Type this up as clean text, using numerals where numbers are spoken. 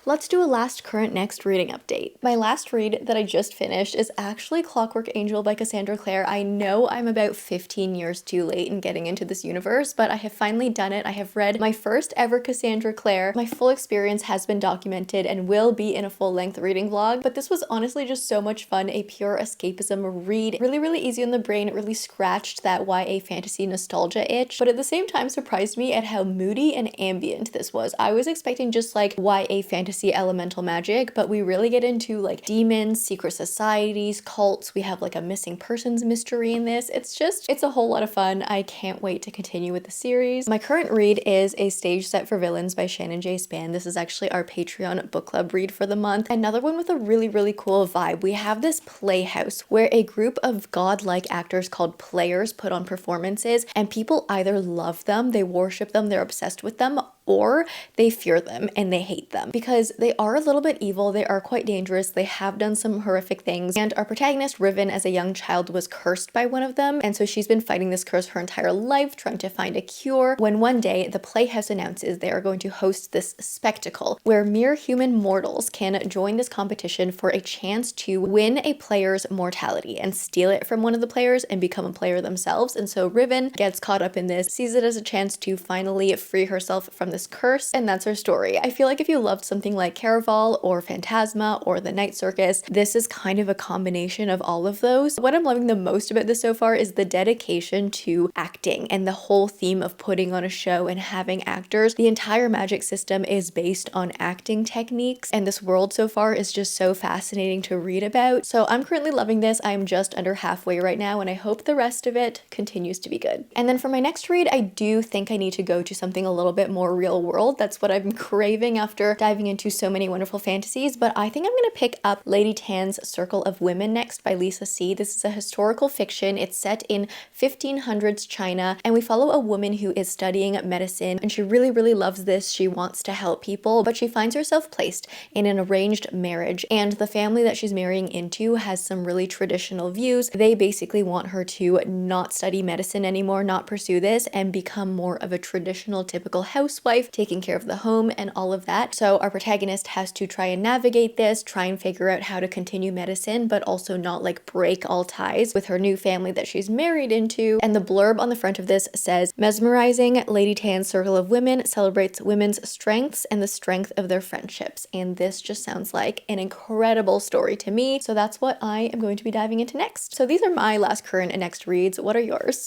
let's do a last current next reading update. My last read that I just finished is actually Clockwork Angel by Cassandra Clare. I know I'm about 15 years too late in getting into this universe, but I have finally done it. I have read my first ever Cassandra Clare. My full experience has been documented and will be in a full-length reading vlog, but this was honestly just so much fun, a pure escapism read. Really easy on the brain. It really scratched that YA fantasy nostalgia itch, but at the same time surprised me at how moody and ambient this was. I was expecting just like YA fantasy elemental magic, but we really get into like demons, secret societies, cults. We have like a missing persons mystery in this. It's a whole lot of fun. I can't wait to continue with the series. My current read is A Stage Set for Villains by Shannon J. Span. This is actually our Patreon book club read for the month. Another one with a really cool vibe. We have this playhouse where a group of godlike actors called players put on performances, and people either love them, they worship them, they're obsessed with them, or they fear them and they hate them because they are a little bit evil, they are quite dangerous, they have done some horrific things, and our protagonist Riven as a young child was cursed by one of them, and so she's been fighting this curse her entire life, trying to find a cure, when one day the Playhouse announces they are going to host this spectacle where mere human mortals can join this competition for a chance to win a player's mortality and steal it from one of the players and become a player themselves. And so Riven gets caught up in this, sees it as a chance to finally free herself from this curse, and that's her story. I feel like if you loved something like Caraval or Phantasma or The Night Circus, this is kind of a combination of all of those. What I'm loving the most about this so far is the dedication to acting and the whole theme of putting on a show and having actors. The entire magic system is based on acting techniques, and this world so far is just so fascinating to read about. So I'm currently loving this. I'm just under halfway right now, and I hope the rest of it continues to be good. And then for my next read, I do think I need to go to something a little bit more real world. That's what I'm craving after diving into so many wonderful fantasies, but I think I'm gonna pick up Lady Tan's Circle of Women next by Lisa See. This is a historical fiction. It's set in 1500s China, and we follow a woman who is studying medicine, and she really loves this. She wants to help people, but she finds herself placed in an arranged marriage, and the family that she's marrying into has some really traditional views. They basically want her to not study medicine anymore, not pursue this, and become more of a traditional typical housewife, taking care of the home and all of that. So our protagonist has to try and navigate this, try and figure out how to continue medicine, but also not like break all ties with her new family that she's married into. And the blurb on the front of this says, "Mesmerizing, Lady Tan's Circle of Women celebrates women's strengths and the strength of their friendships." And this just sounds like an incredible story to me. So that's what I am going to be diving into next. So these are my last current and next reads. What are yours?